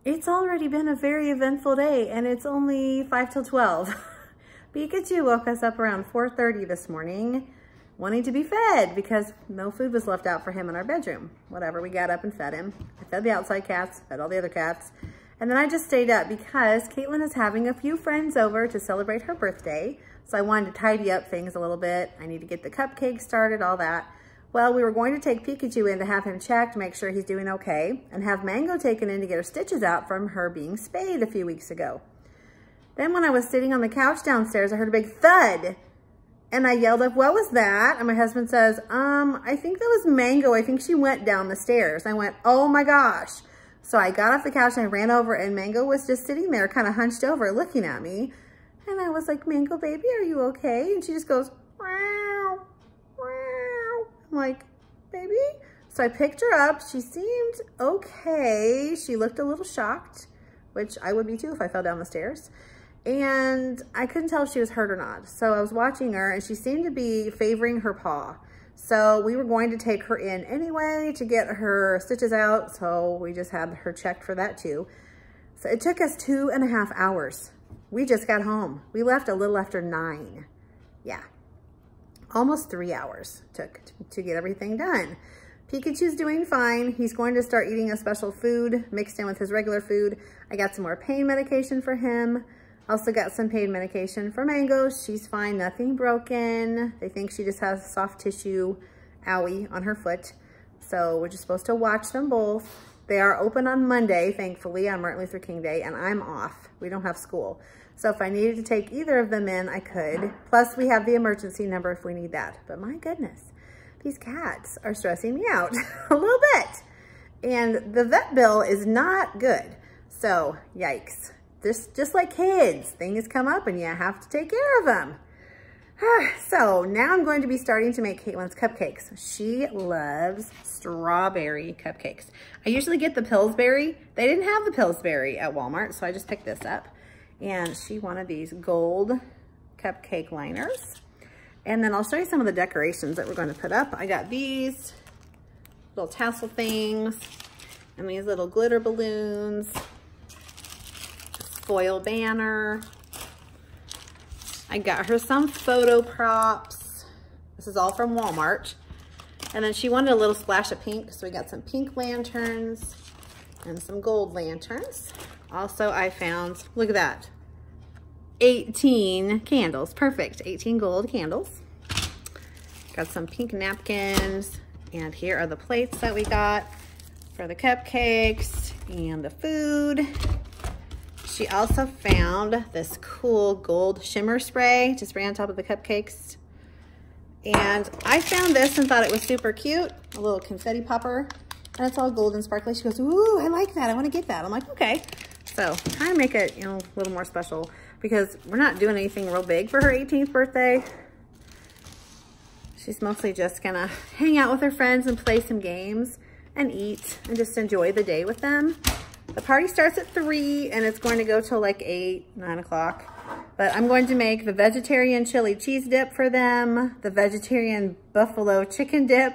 It's already been a very eventful day and it's only 5 till 12. Pikachu woke us up around 4:30 this morning wanting to be fed because no food was left out for him in our bedroom. Whatever, we got up and fed him. I fed the outside cats, fed all the other cats. And then I just stayed up because Caitlyn is having a few friends over to celebrate her birthday. So I wanted to tidy up things a little bit. I need to get the cupcakes started, all that. Well, we were going to take Pikachu in to have him checked, make sure he's doing okay, and have Mango taken in to get her stitches out from her being spayed a few weeks ago. Then when I was sitting on the couch downstairs, I heard a big thud. And I yelled up, "What was that?" And my husband says, I think that was Mango. I think she went down the stairs. I went, oh my gosh. So I got off the couch and I ran over and Mango was just sitting there kind of hunched over looking at me. And I was like, "Mango, baby, are you okay?" And she just goes, "Meow, meow." I'm like, "Baby?" So I picked her up. She seemed okay. She looked a little shocked, which I would be too if I fell down the stairs. And I couldn't tell if she was hurt or not. So I was watching her and she seemed to be favoring her paw. So we were going to take her in anyway to get her stitches out. So we just had her checked for that too. So it took us 2.5 hours. We just got home. We left a little after 9. Yeah, almost 3 hours took to get everything done. Pikachu's doing fine. He's going to start eating a special food mixed in with his regular food. I got some more pain medication for him. Also got some pain medication for Mango. She's fine, nothing broken. They think she just has soft tissue owie on her foot. So we're just supposed to watch them both. They are open on Monday, thankfully, on Martin Luther King Day, and I'm off. We don't have school. So if I needed to take either of them in, I could. Plus, we have the emergency number if we need that. But my goodness, these cats are stressing me out a little bit. And the vet bill is not good. So, yikes. Just like kids, things come up and you have to take care of them. So now I'm going to be starting to make Caitlyn's cupcakes. She loves strawberry cupcakes. I usually get the Pillsbury. They didn't have the Pillsbury at Walmart, so I just picked this up. And she wanted these gold cupcake liners. And then I'll show you some of the decorations that we're going to put up. I got these little tassel things and these little glitter balloons. Foil banner. I got her some photo props. This is all from Walmart. And then she wanted a little splash of pink, so we got some pink lanterns and some gold lanterns. Also, I found, look at that, 18 candles. Perfect, 18 gold candles. Got some pink napkins, and here are the plates that we got for the cupcakes and the food. She also found this cool gold shimmer spray to spray on top of the cupcakes. And I found this and thought it was super cute, a little confetti popper. And it's all gold and sparkly. She goes, "Ooh, I like that. I want to get that." I'm like, okay. So trying to make it, a little more special because we're not doing anything real big for her 18th birthday. She's mostly just gonna hang out with her friends and play some games and eat and just enjoy the day with them. The party starts at 3 and it's going to go till like 8, 9 o'clock. But I'm going to make the vegetarian chili cheese dip for them, the vegetarian buffalo chicken dip.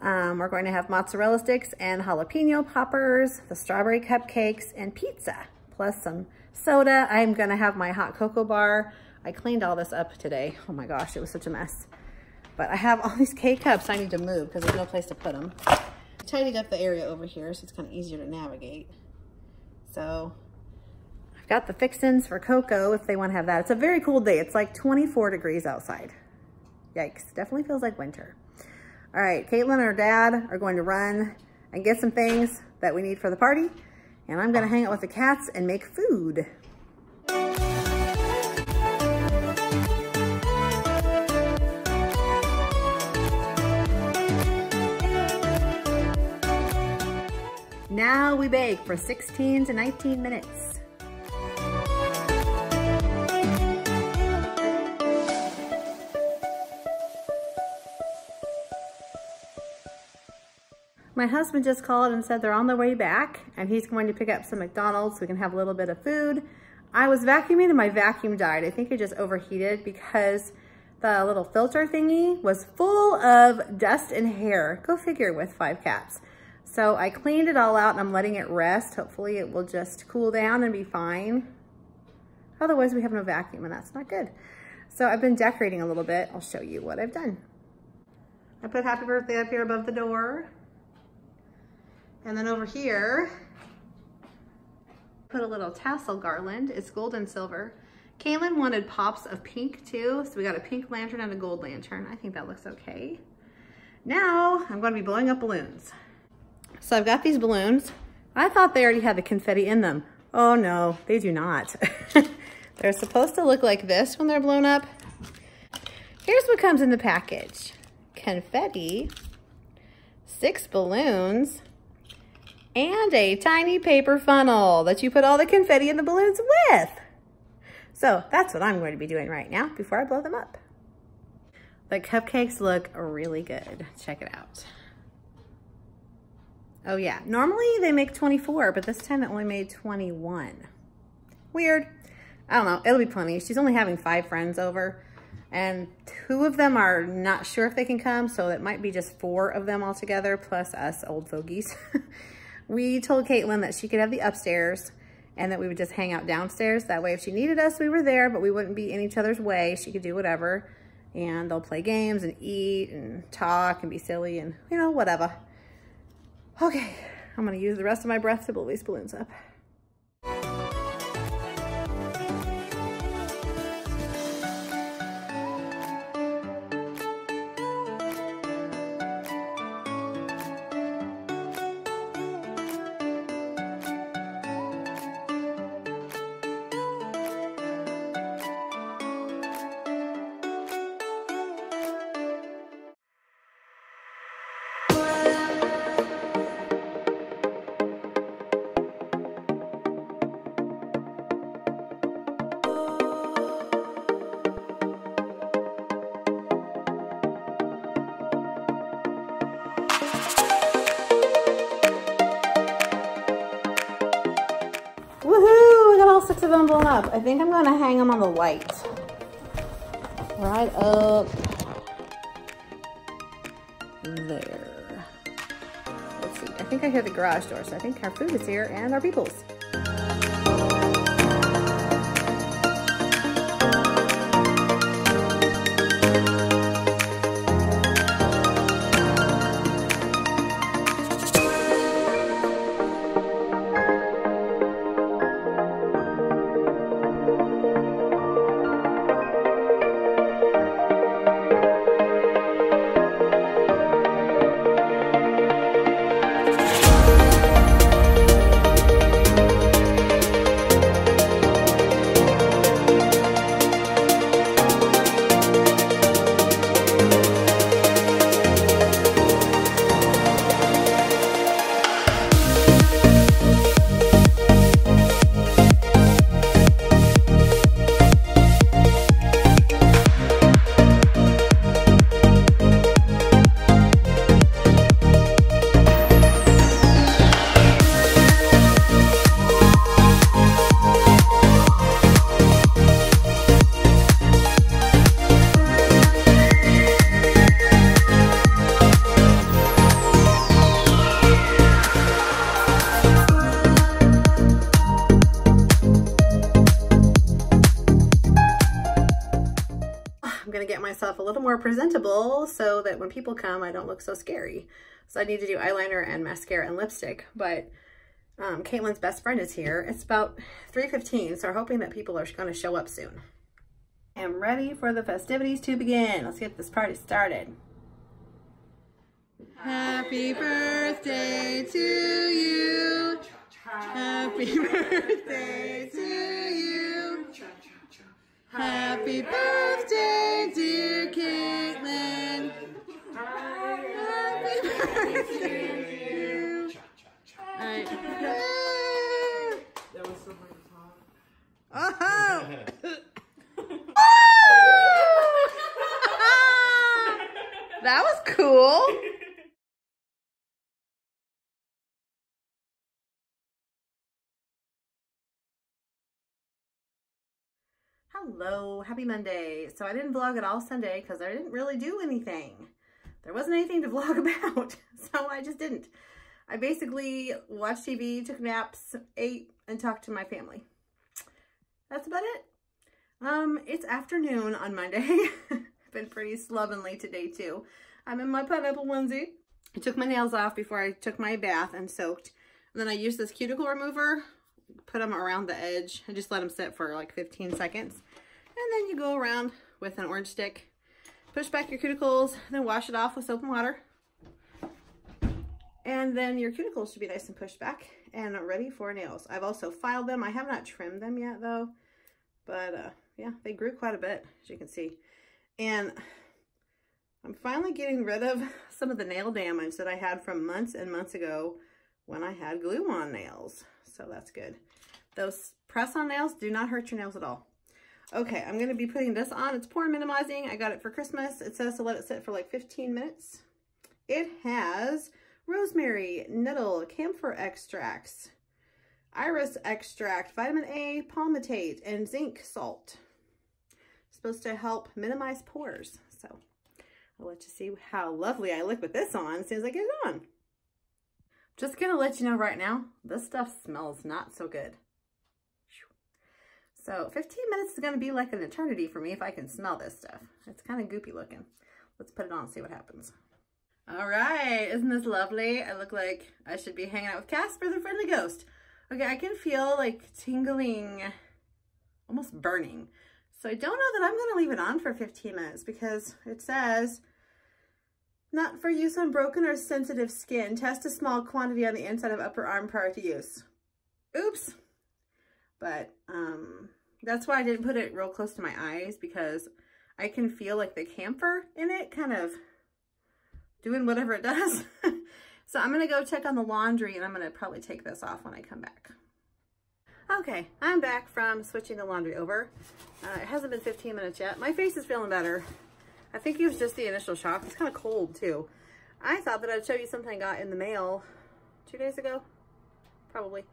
We're going to have mozzarella sticks and jalapeno poppers, the strawberry cupcakes, and pizza, plus some soda. I'm going to have my hot cocoa bar. I cleaned all this up today. Oh my gosh, it was such a mess. But I have all these K-cups I need to move because there's no place to put them. I tidied up the area over here so it's kind of easier to navigate. So I've got the fixins for Coco if they want to have that. It's a very cool day. It's like 24 degrees outside. Yikes, definitely feels like winter. All right, Caitlyn and her dad are going to run and get some things that we need for the party. And I'm gonna hang out with the cats and make food. Now we bake for 16 to 19 minutes. My husband just called and said they're on their way back and he's going to pick up some McDonald's so we can have a little bit of food. I was vacuuming and my vacuum died. I think it just overheated because the little filter thingy was full of dust and hair. Go figure with 5 cats. So I cleaned it all out and I'm letting it rest. Hopefully it will just cool down and be fine. Otherwise we have no vacuum and that's not good. So I've been decorating a little bit. I'll show you what I've done. I put happy birthday up here above the door. And then over here, put a little tassel garland. It's gold and silver. Caitlyn wanted pops of pink too. So we got a pink lantern and a gold lantern. I think that looks okay. Now I'm going to be blowing up balloons. So I've got these balloons. I thought they already had the confetti in them. Oh no, they do not. They're supposed to look like this when they're blown up. Here's what comes in the package. Confetti, 6 balloons, and a tiny paper funnel that you put all the confetti in the balloons with. So that's what I'm going to be doing right now before I blow them up. The cupcakes look really good. Check it out. Oh yeah, normally they make 24, but this time it only made 21. Weird. I don't know, it'll be plenty. She's only having 5 friends over and 2 of them are not sure if they can come, so it might be just 4 of them all together plus us old fogies. We told Caitlyn that she could have the upstairs and that we would just hang out downstairs. That way if she needed us, we were there, but we wouldn't be in each other's way. She could do whatever and they'll play games and eat and talk and be silly and, you know, whatever. Okay, I'm gonna use the rest of my breath to blow these balloons up. Woohoo! We got all 6 of them blown up. I think I'm going to hang them on the light. Right up there. Let's see. I think I hear the garage door, so I think our food is here and our people's. Myself a little more presentable so that when people come I don't look so scary. So I need to do eyeliner and mascara and lipstick, but Caitlyn's best friend is here. It's about 3:15, so we're hoping that people are going to show up soon. I'm ready for the festivities to begin. Let's get this party started. Happy birthday to you. Happy birthday to you. Happy birthday, dear Caitlyn. Happy birthday to you. Right. That was so much fun. Oh! That was cool. Hello, happy Monday. So I didn't vlog at all Sunday because I didn't really do anything. There wasn't anything to vlog about, so I just didn't. I basically watched TV, took naps, ate, and talked to my family. That's about it. It's afternoon on Monday. I've been pretty slovenly today too. I'm in my pineapple onesie. I took my nails off before I took my bath and soaked. And then I used this cuticle remover, put them around the edge, and just let them sit for like 15 seconds. And then you go around with an orange stick, push back your cuticles, then wash it off with soap and water. And then your cuticles should be nice and pushed back and ready for nails. I've also filed them. I have not trimmed them yet though, but yeah, they grew quite a bit, as you can see. And I'm finally getting rid of some of the nail damage that I had from months and months ago when I had glue-on nails. So that's good. Those press-on nails do not hurt your nails at all. Okay, I'm going to be putting this on. It's pore minimizing. I got it for Christmas. It says to let it sit for like 15 minutes. It has rosemary, nettle, camphor extracts, iris extract, vitamin A, palmitate, and zinc salt. It's supposed to help minimize pores. So I'll let you see how lovely I look with this on as soon as I get it on. Just gonna let you know right now, this stuff smells not so good. So 15 minutes is gonna be like an eternity for me if I can smell this stuff. It's kind of goopy looking. Let's put it on and see what happens. All right, isn't this lovely? I look like I should be hanging out with Casper the Friendly Ghost. Okay, I can feel like tingling, almost burning. So I don't know that I'm gonna leave it on for 15 minutes because it says, not for use on broken or sensitive skin. Test a small quantity on the inside of upper arm prior to use. Oops. But that's why I didn't put it real close to my eyes, because I can feel like the camphor in it kind of doing whatever it does. So I'm gonna go check on the laundry and I'm gonna probably take this off when I come back. Okay, I'm back from switching the laundry over. It hasn't been 15 minutes yet. My face is feeling better. I think it was just the initial shock. It's kind of cold too. I thought that I'd show you something I got in the mail 2 days ago, probably.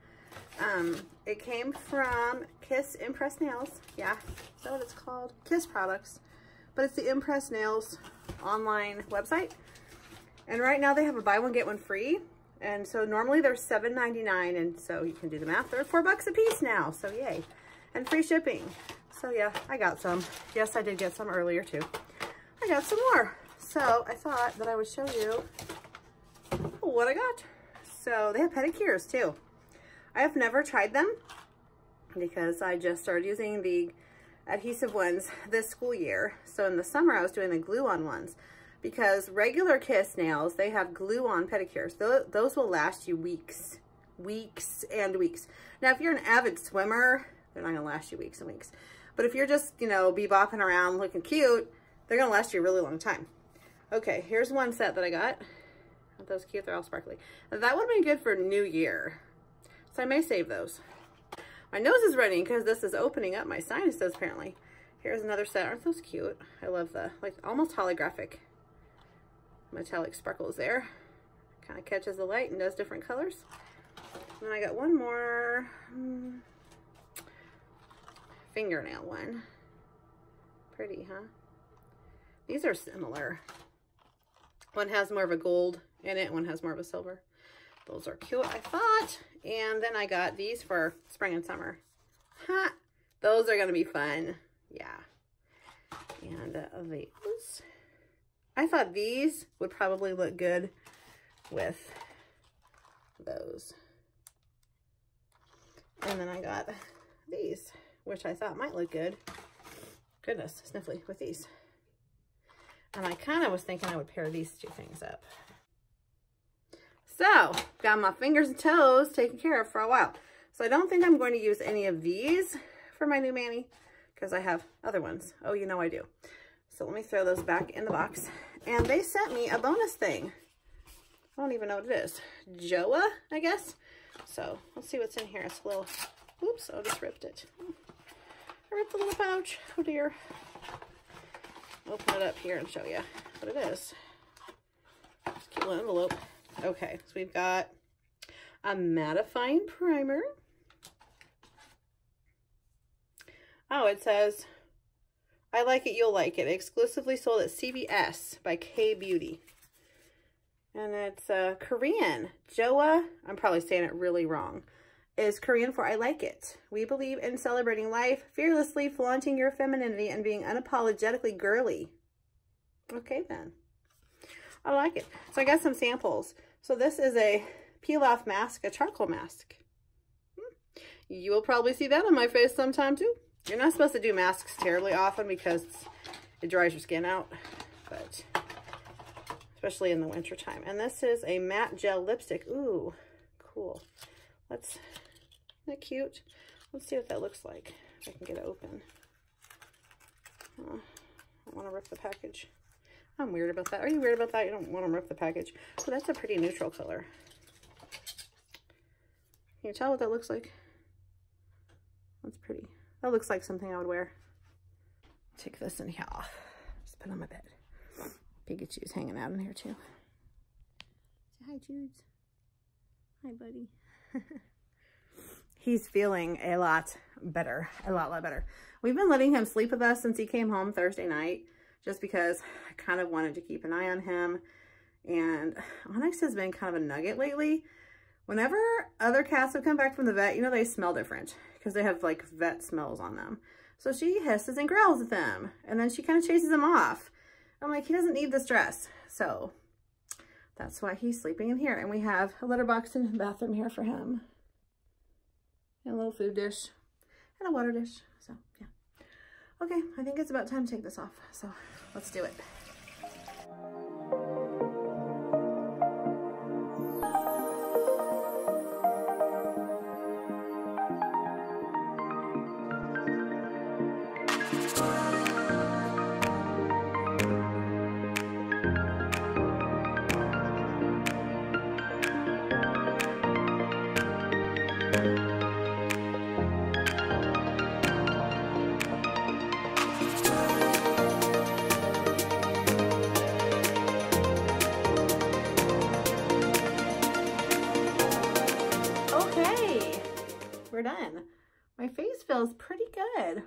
It came from Kiss Impress Nails. Yeah, is that what it's called? Kiss products. But it's the Impress Nails online website. And right now they have a buy one, get one free. And so normally they're $7.99, and so you can do the math. They're $4 a piece now, so yay. And free shipping. So yeah, I got some. Yes, I did get some earlier too. I got some more. So I thought that I would show you what I got. So they have pedicures too. I have never tried them because I just started using the adhesive ones this school year. So in the summer I was doing the glue-on ones, because regular Kiss nails, they have glue-on pedicures. Those will last you weeks and weeks. Now, if you're an avid swimmer, they're not gonna last you weeks and weeks. But if you're just, you know, bebopping around looking cute, they're gonna last you a really long time. Okay, here's one set that I got. Aren't those cute? They're all sparkly. That would be good for New Year. So I may save those. My nose is running because this is opening up my sinuses apparently. Here's another set. Aren't those cute? I love the, like, almost holographic metallic sparkles there. Kind of catches the light and does different colors. And then I got one more fingernail one. Pretty, huh? These are similar. One has more of a gold in it, one has more of a silver. Those are cute, I thought. And then I got these for spring and summer. Ha! Those are gonna be fun. Yeah. And these. I thought these would probably look good with those. And then I got these, which I thought might look good. Goodness, sniffly, with these. And I kind of was thinking I would pair these two things up. So, got my fingers and toes taken care of for a while. So I don't think I'm going to use any of these for my new mani, because I have other ones. Oh, you know I do. So let me throw those back in the box. And they sent me a bonus thing. I don't even know what it is. Joa, I guess. So let's see what's in here. It's a little, oops, I just ripped it. I ripped the little pouch. Oh dear. Open it up here and show you what it is. It's a cute little envelope. Okay, so we've got a mattifying primer. Oh, it says, I like it, you'll like it. Exclusively sold at CVS by K Beauty. And it's Korean. Joa, I'm probably saying it really wrong, is Korean for I like it. We believe in celebrating life, fearlessly flaunting your femininity, and being unapologetically girly. Okay then. I like it. So I got some samples. So this is a peel off mask, a charcoal mask. You will probably see that on my face sometime too. You're not supposed to do masks terribly often because it dries your skin out, but especially in the winter time. And this is a matte gel lipstick. Ooh, cool. Isn't that cute? Let's see what that looks like. If I can get it open. I don't want to rip the package. I'm weird about that. Are you weird about that? You don't want to rip the package. So that's a pretty neutral color. Can you tell what that looks like? That's pretty. That looks like something I would wear. Take this in here off. Just put it on my bed. Pikachu's hanging out in here too. Say hi, Judes. Hi, buddy. He's feeling a lot better. A lot better. We've been letting him sleep with us since he came home Thursday night, just because I kind of wanted to keep an eye on him. And Onyx has been kind of a nugget lately. Whenever other cats have come back from the vet, you know, they smell different because they have like vet smells on them. So she hisses and growls at them, and then she kind of chases them off. I'm like, he doesn't need the stress. So that's why he's sleeping in here. And we have a litter box in the bathroom here for him. And a little food dish and a water dish. So yeah. Okay, I think it's about time to take this off. So let's do it. We're done. My face feels pretty good.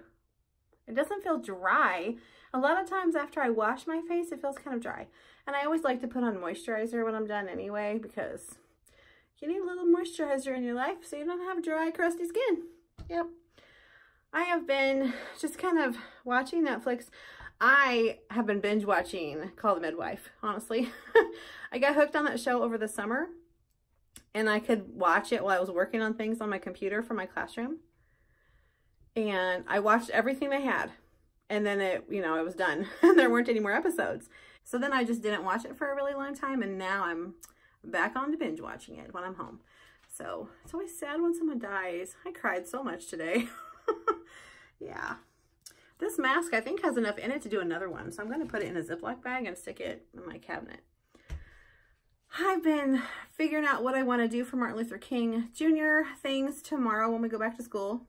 It doesn't feel dry. A lot of times after I wash my face, it feels kind of dry. And I always like to put on moisturizer when I'm done anyway, because you need a little moisturizer in your life so you don't have dry, crusty skin. Yep. I have been just kind of watching Netflix. I have been binge watching Call the Midwife, honestly. I got hooked on that show over the summer. And I could watch it while I was working on things on my computer for my classroom. And I watched everything they had. And then it was done. And there weren't any more episodes. So then I just didn't watch it for a really long time. And now I'm back on to binge watching it when I'm home. So it's always sad when someone dies. I cried so much today. Yeah. This mask, I think, has enough in it to do another one. So I'm going to put it in a Ziploc bag and stick it in my cabinet. I've been figuring out what I want to do for Martin Luther King Jr. things tomorrow when we go back to school.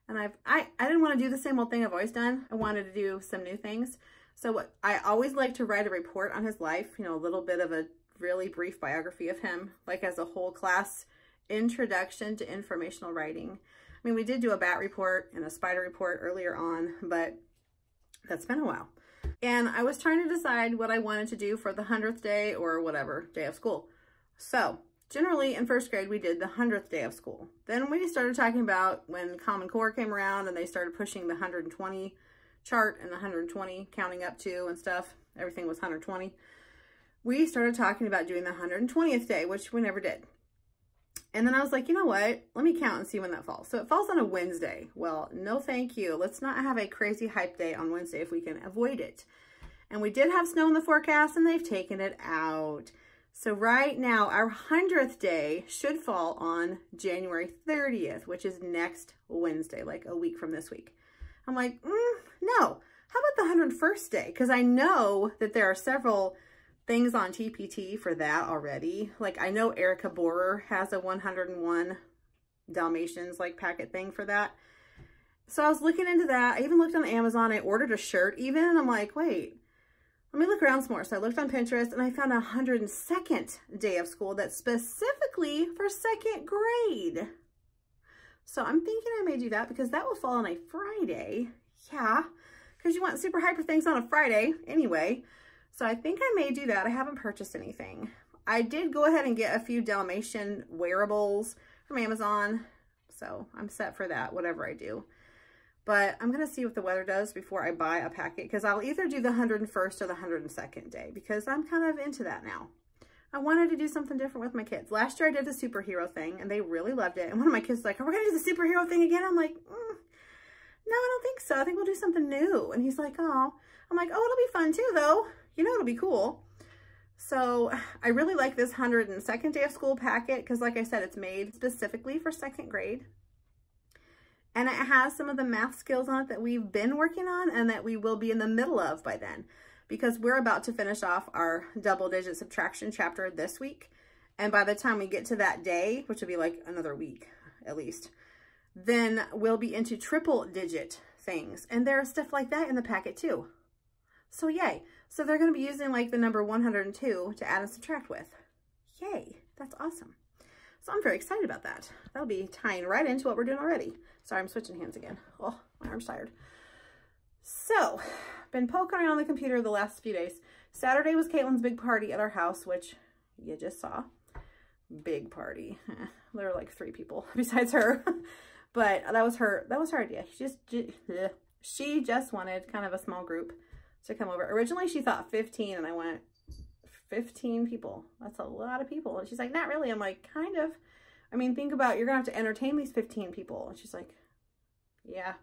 And I didn't want to do the same old thing I've always done. I wanted to do some new things. So I always like to write a report on his life, a little bit of a really brief biography of him, like as a whole class introduction to informational writing. I mean, we did do a bat report and a spider report earlier on, but that's been a while. And I was trying to decide what I wanted to do for the 100th day or whatever day of school. So generally in first grade, we did the 100th day of school. Then we started talking about when Common Core came around and they started pushing the 120 chart and the 120 counting up to and stuff. Everything was 120. We started talking about doing the 120th day, which we never did. And then I was like, you know what? Let me count and see when that falls. So it falls on a Wednesday. Well, no thank you. Let's not have a crazy hype day on Wednesday if we can avoid it. And we did have snow in the forecast and they've taken it out. So right now, our 100th day should fall on January 30th, which is next Wednesday, like a week from this week. I'm like, no. How about the 101st day? Because I know that there are several things on TPT for that already. Like I know Erica Borer has a 101 Dalmatians like packet thing for that. So I was looking into that. I even looked on Amazon. I ordered a shirt even. And I'm like, wait, let me look around some more. So I looked on Pinterest and I found a 102nd day of school that's specifically for second grade. So I'm thinking I may do that because that will fall on a Friday. Yeah, because you want super hyper things on a Friday anyway. So I think I may do that. I haven't purchased anything. I did go ahead and get a few Dalmatian wearables from Amazon. So I'm set for that, whatever I do. But I'm going to see what the weather does before I buy a packet, because I'll either do the 101st or the 102nd day, because I'm kind of into that now. I wanted to do something different with my kids. Last year I did the superhero thing and they really loved it. And one of my kids was like, are we going to do the superhero thing again? I'm like, no, I don't think so. I think we'll do something new. And he's like, oh. I'm like, oh, it'll be fun too, though. You know, it'll be cool. So I really like this 102nd day of school packet because, like I said, it's made specifically for 2nd grade. And it has some of the math skills on it that we've been working on and that we will be in the middle of by then, because we're about to finish off our double-digit subtraction chapter this week. And by the time we get to that day, which will be like another week at least, then we'll be into triple-digit things. And there's stuff like that in the packet too. So yay. So they're going to be using like the number 102 to add and subtract with. Yay. That's awesome. So I'm very excited about that. That'll be tying right into what we're doing already. Sorry, I'm switching hands again. Oh, my arm's tired. So, been poking around on the computer the last few days. Saturday was Caitlyn's big party at our house, which you just saw. Big party. There were like 3 people besides her. But that was her idea. She just wanted kind of a small group to come over. Originally, she thought 15, and I went, 15 people? That's a lot of people. And she's like, not really. I'm like, kind of. I mean, think about, you're going to have to entertain these 15 people. And she's like, yeah.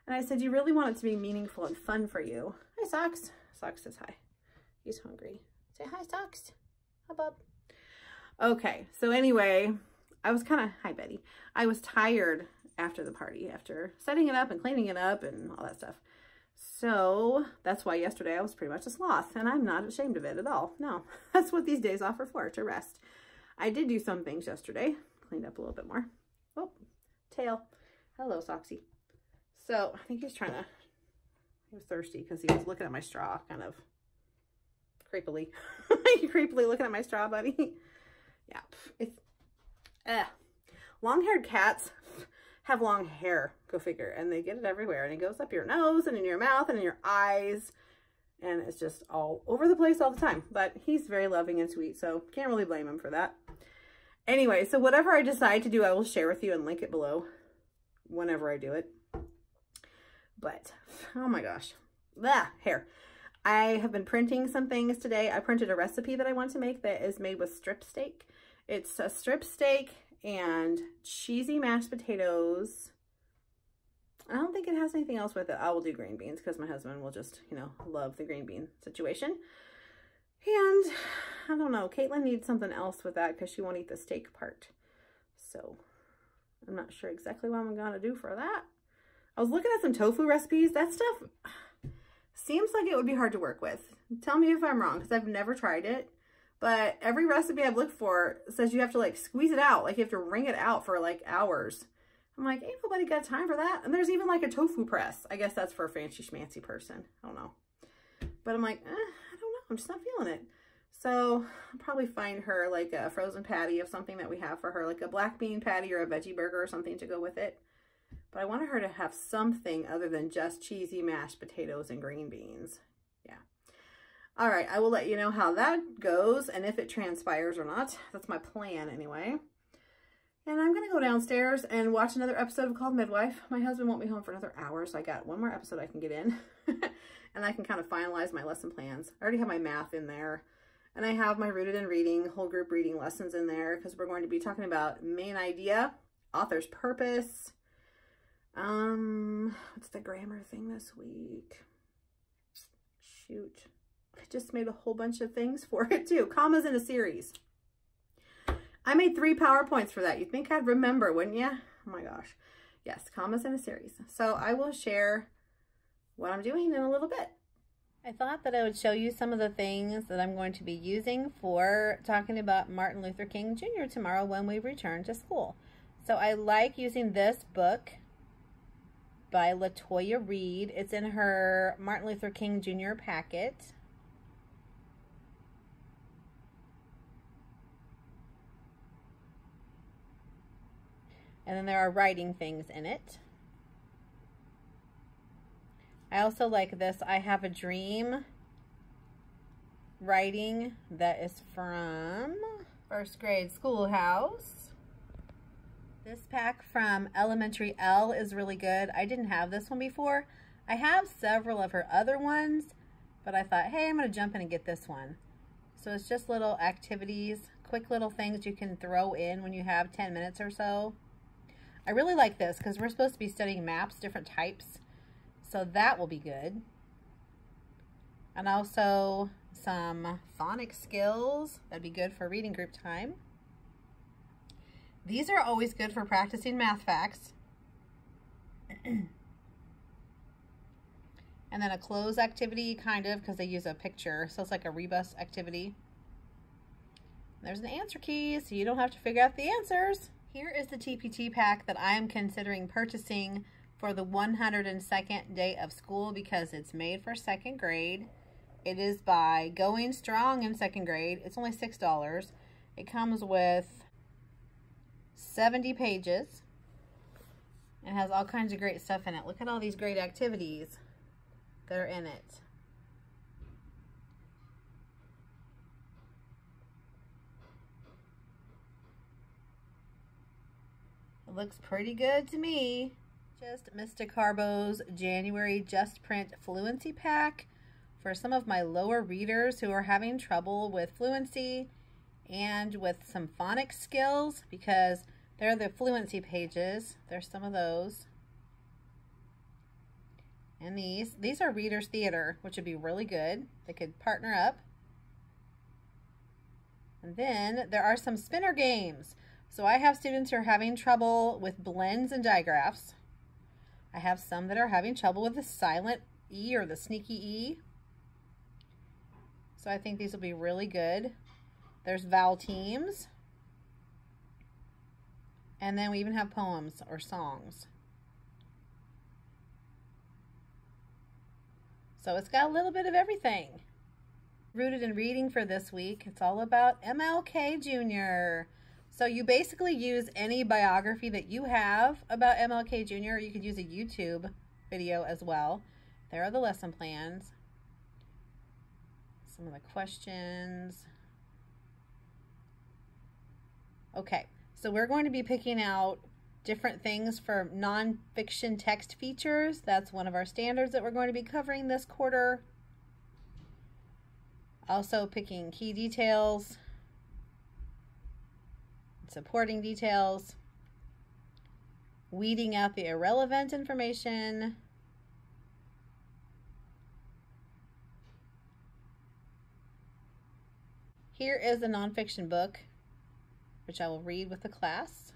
And I said, you really want it to be meaningful and fun for you. Hi, Socks. Socks says hi. He's hungry. Say hi, Socks. Hi, bub. Okay. So anyway, I was kind of, hi, Betty. I was tired after the party, after setting it up and cleaning it up and all that stuff. So that's why yesterday I was pretty much a sloth, and I'm not ashamed of it at all. No, that's what these days off are for, to rest. I did do some things yesterday, cleaned up a little bit more. Oh, tail. Hello, Soxy. So I think he was thirsty because he was looking at my straw, kind of creepily. Creepily looking at my straw, buddy. Yeah, it's, long-haired cats have long hair, go figure, and they get it everywhere, and it goes up your nose and in your mouth and in your eyes, and it's just all over the place all the time. But he's very loving and sweet, so can't really blame him for that. Anyway, so whatever I decide to do, I will share with you and link it below whenever I do it. But oh my gosh, hair. I have been printing some things today. I printed a recipe that I want to make that is made with strip steak. It's a strip steak and cheesy mashed potatoes. I don't think it has anything else with it. I will do green beans because my husband will just, you know, love the green bean situation. And I don't know, Caitlyn needs something else with that because she won't eat the steak part. So I'm not sure exactly what I'm going to do for that. I was looking at some tofu recipes. That stuff seems like it would be hard to work with. Tell me if I'm wrong, because I've never tried it. But every recipe I've looked for says you have to like squeeze it out. Like you have to wring it out for like hours. I'm like, ain't nobody got time for that. And there's even like a tofu press. I guess that's for a fancy schmancy person. I don't know. But I'm like, I don't know. I'm just not feeling it. So I'll probably find her like a frozen patty of something that we have for her. Like a black bean patty or a veggie burger or something to go with it. But I wanted her to have something other than just cheesy mashed potatoes and green beans. Yeah. All right, I will let you know how that goes and if it transpires or not. That's my plan anyway. And I'm going to go downstairs and watch another episode of Called Midwife. My husband won't be home for another hour, so I got one more episode I can get in. And I can kind of finalize my lesson plans. I already have my math in there. And I have my Rooted in Reading, whole group reading lessons in there because we're going to be talking about main idea, author's purpose. What's the grammar thing this week? Shoot. I just made a whole bunch of things for it too. Commas in a series. I made 3 PowerPoints for that. You'd think I'd remember, wouldn't you? Oh my gosh. Yes, commas in a series. So I will share what I'm doing in a little bit. I thought that I would show you some of the things that I'm going to be using for talking about Martin Luther King Jr. tomorrow when we return to school. So I like using this book by Latoya Reed. It's in her Martin Luther King Jr. packet. And then there are writing things in it. I also like this, I Have a Dream. writing that is from first grade Schoolhouse. This pack from elementary Elle is really good. I didn't have this one before. I have several of her other ones, but I thought, hey, I'm going to jump in and get this one. So it's just little activities, quick little things you can throw in when you have 10 minutes or so. I really like this because we're supposed to be studying maps, different types. So that will be good. And also some phonics skills. That'd be good for reading group time. These are always good for practicing math facts. And then a close activity, kind of, because they use a picture. So it's like a rebus activity. There's an answer key, so you don't have to figure out the answers. Here is the TPT pack that I am considering purchasing for the 102nd day of school because it's made for second grade. It is by Going Strong in second grade. It's only $6. It comes with 70 pages. It has all kinds of great stuff in it. Look at all these great activities that are in it. It looks pretty good to me. Just missed DeCarbo's January Just Print Fluency pack for some of my lower readers who are having trouble with fluency and with some phonics skills, because they're the fluency pages. There's some of those. And these are Reader's Theater, which would be really good. They could partner up. And then there are some spinner games. So I have students who are having trouble with blends and digraphs. I have some that are having trouble with the silent E or the sneaky E. So I think these will be really good. There's vowel teams. And then we even have poems or songs. So it's got a little bit of everything. Rooted in reading for this week, it's all about MLK Jr. So you basically use any biography that you have about MLK Jr. You could use a YouTube video as well. There are the lesson plans. Some of the questions. Okay, so we're going to be picking out different things for nonfiction text features. That's one of our standards that we're going to be covering this quarter. Also picking key details, supporting details, weeding out the irrelevant information, here is a nonfiction book, which I will read with the class.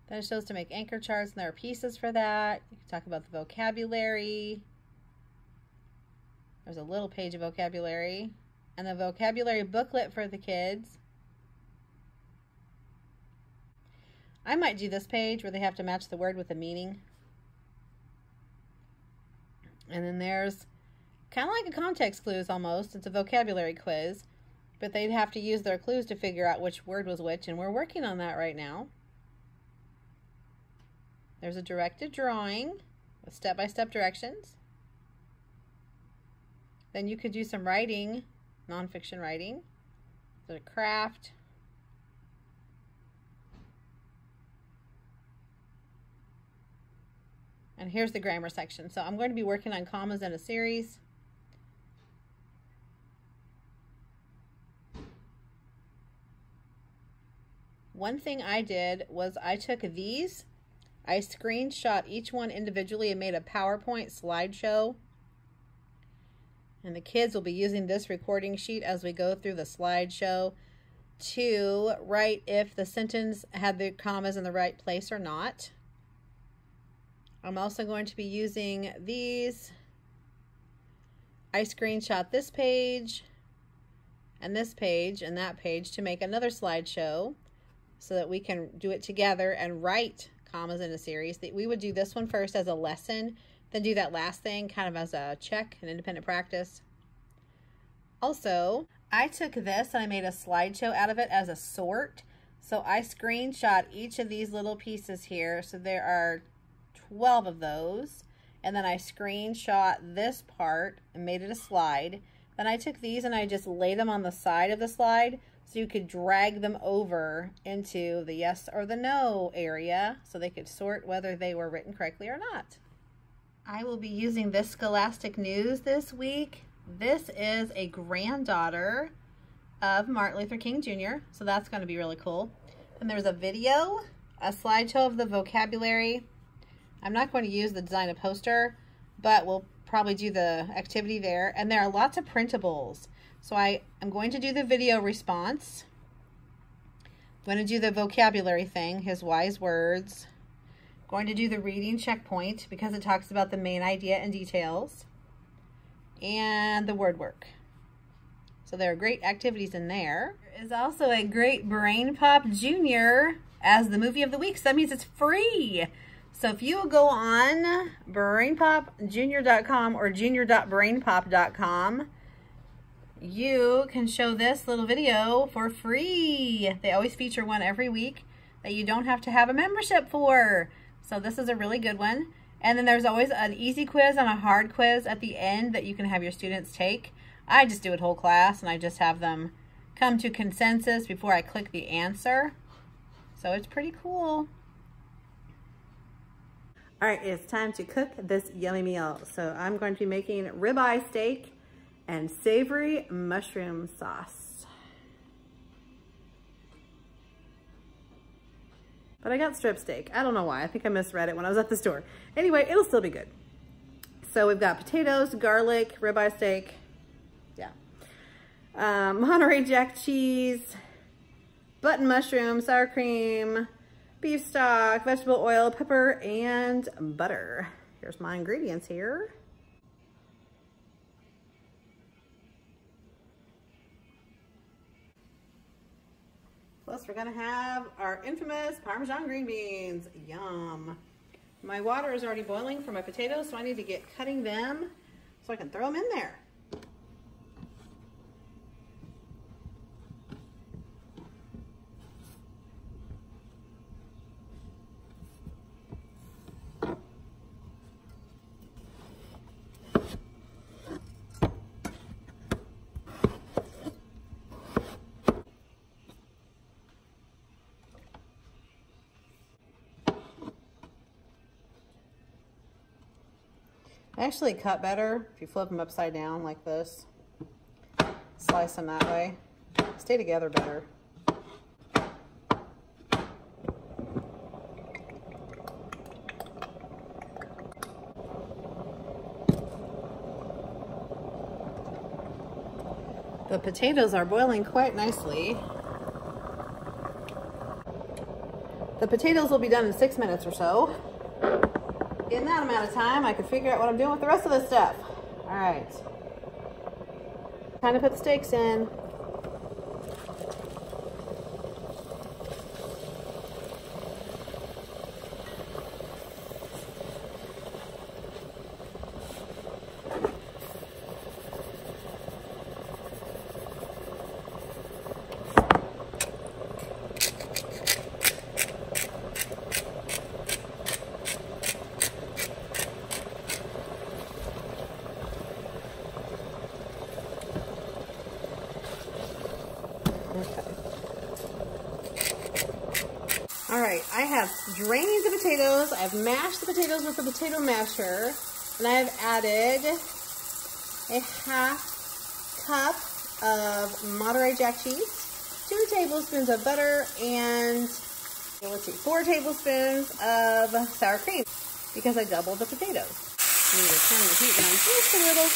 Then it shows to make anchor charts, and there are pieces for that. You can talk about the vocabulary. There's a little page of vocabulary. And the vocabulary booklet for the kids. I might do this page where they have to match the word with the meaning. And then there's kind of like a context clues almost. It's a vocabulary quiz. But they'd have to use their clues to figure out which word was which, and we're working on that right now. There's a directed drawing with step-by-step directions. Then you could do some writing, nonfiction writing. There's a craft. And here's the grammar section. So I'm going to be working on commas in a series. One thing I did was I took these, I screenshot each one individually and made a PowerPoint slideshow. And the kids will be using this recording sheet as we go through the slideshow to write if the sentence had the commas in the right place or not. I'm also going to be using these. I screenshot this page and that page to make another slideshow so that we can do it together and write commas in a series. We would do this one first as a lesson, then do that last thing kind of as a check, an independent practice. Also, I took this and I made a slideshow out of it as a sort. So I screenshot each of these little pieces here. So there are 12 of those. and then I screenshot this part and made it a slide. Then I took these and I just laid them on the side of the slide so you could drag them over into the yes or the no area so they could sort whether they were written correctly or not. I will be using this Scholastic News this week. This is a granddaughter of Martin Luther King Jr., so that's going to be really cool. And there's a video, a slideshow of the vocabulary. I'm not going to use the design of poster, but we'll probably do the activity there. And there are lots of printables. So I am going to do the video response. I'm going to do the vocabulary thing, his wise words. Going to do the reading checkpoint because it talks about the main idea and details. And the word work. So there are great activities in there. There is also a great BrainPop Junior as the movie of the week. So that means it's free. So if you go on brainpopjunior.com or junior.brainpop.com, you can show this little video for free. They always feature one every week that you don't have to have a membership for. So this is a really good one. And then there's always an easy quiz and a hard quiz at the end that you can have your students take. I just do it whole class and I just have them come to consensus before I click the answer. So it's pretty cool. All right, it's time to cook this yummy meal. So I'm going to be making ribeye steak and savory mushroom sauce. But I got strip steak. I don't know why. I think I misread it when I was at the store. Anyway, it'll still be good. So we've got potatoes, garlic, ribeye steak. Yeah. Monterey Jack cheese, button mushroom, sour cream, beef stock, vegetable oil, pepper, and butter. Here's my ingredients here. Plus, we're gonna have our infamous Parmesan green beans. Yum. My water is already boiling for my potatoes, so I need to get cutting them so I can throw them in there. I actually cut better if you flip them upside down like this. Slice them that way. Stay together better. The potatoes are boiling quite nicely. The potatoes will be done in 6 minutes or so. In that amount of time, I can figure out what I'm doing with the rest of this stuff. All right. Time to put the steaks in. All right, I have drained the potatoes. I've mashed the potatoes with the potato masher, and I've added a ½ cup of Monterey Jack cheese, 2 tablespoons of butter, and let's see, 4 tablespoons of sour cream because I doubled the potatoes. I need to turn the heat down just a little.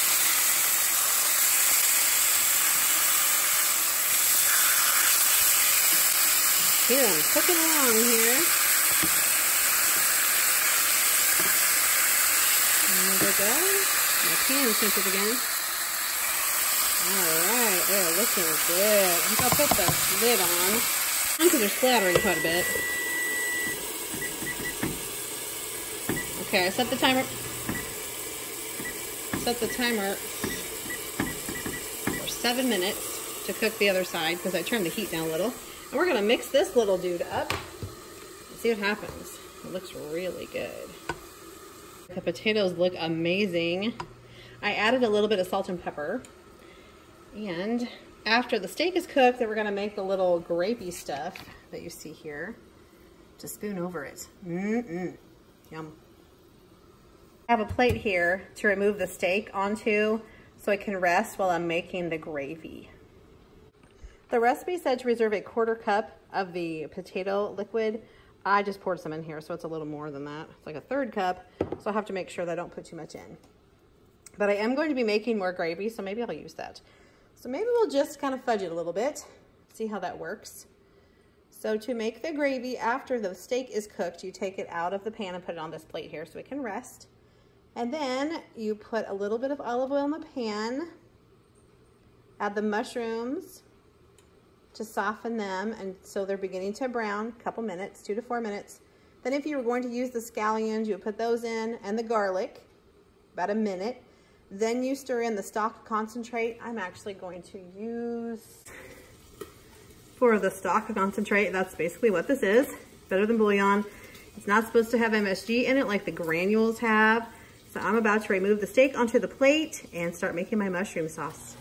Here, I'm cooking along here. There we go. My pan is sensitive again. Alright, they're looking good. I think I'll put the lid on. Because they're splattering quite a bit. Okay, I set the timer. Set the timer for 7 minutes to cook the other side because I turned the heat down a little. And we're gonna mix this little dude up and see what happens. It looks really good. The potatoes look amazing. I added a little bit of salt and pepper. And after the steak is cooked, then we're gonna make the little gravy stuff that you see here. Just spoon over it. Yum. I have a plate here to remove the steak onto so it can rest while I'm making the gravy. The recipe said to reserve a 1/4 cup of the potato liquid. I just poured some in here, so it's a little more than that. It's like a 1/3 cup, so I have to make sure that I don't put too much in. But I am going to be making more gravy, so maybe I'll use that. So maybe we'll just kind of fudge it a little bit, see how that works. So to make the gravy after the steak is cooked, you take it out of the pan and put it on this plate here so it can rest. And then you put a little bit of olive oil in the pan, add the mushrooms to soften them, and so they're beginning to brown, a couple minutes, 2 to 4 minutes. Then if you were going to use the scallions, you would put those in, and the garlic, about a minute. Then you stir in the stock concentrate. I'm actually going to use, for the stock concentrate, that's basically what this is. Better than bouillon. It's not supposed to have MSG in it like the granules have. So I'm about to remove the steak onto the plate and start making my mushroom sauce.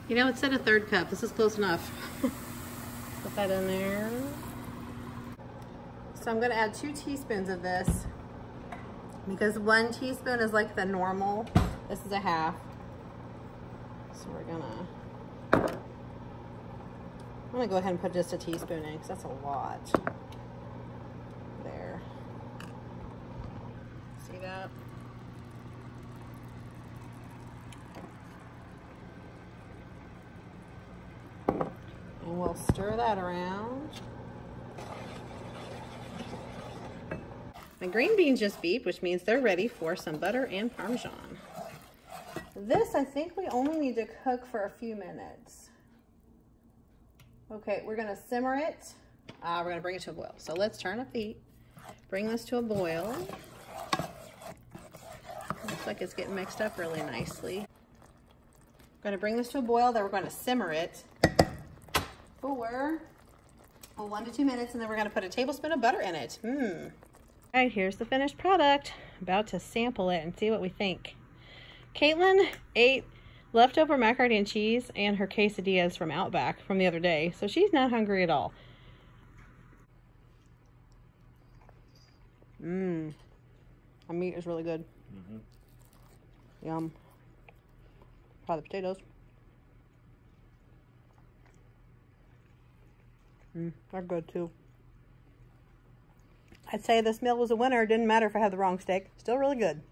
You know, it said a 1/3 cup. This is close enough. Put that in there. So I'm gonna add 2 teaspoons of this because 1 teaspoon is like the normal. This is a half. So I'm gonna go ahead and put just a teaspoon in because that's a lot. There. See that? And we'll stir that around. My green beans just beeped, which means they're ready for some butter and Parmesan. This, I think we only need to cook for a few minutes. Okay, we're gonna simmer it. We're gonna bring it to a boil. So let's turn up the heat. Bring this to a boil. Looks like it's getting mixed up really nicely. We're gonna bring this to a boil, then we're gonna simmer it for 1 to 2 minutes, and then we're gonna put a tablespoon of butter in it. All right, here's the finished product. About to sample it and see what we think. Caitlyn ate leftover macaroni and cheese and her quesadillas from Outback from the other day, so she's not hungry at all. The meat is really good. Yum. Try the potatoes. They're good too. I'd say this meal was a winner. It didn't matter if I had the wrong steak. Still really good.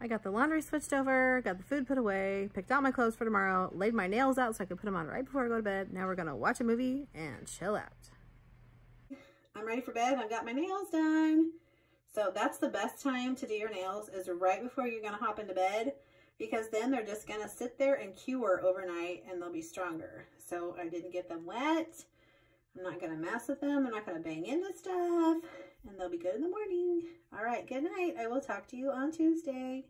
I got the laundry switched over, got the food put away, picked out my clothes for tomorrow, laid my nails out so I could put them on right before I go to bed. Now we're gonna watch a movie and chill out. I'm ready for bed. I've got my nails done. So that's the best time to do your nails, is right before you're gonna hop into bed, because then they're just gonna sit there and cure overnight and they'll be stronger. So I didn't get them wet. I'm not gonna mess with them. I'm not gonna bang into stuff, and they'll be good in the morning. All right, good night. I will talk to you on Tuesday.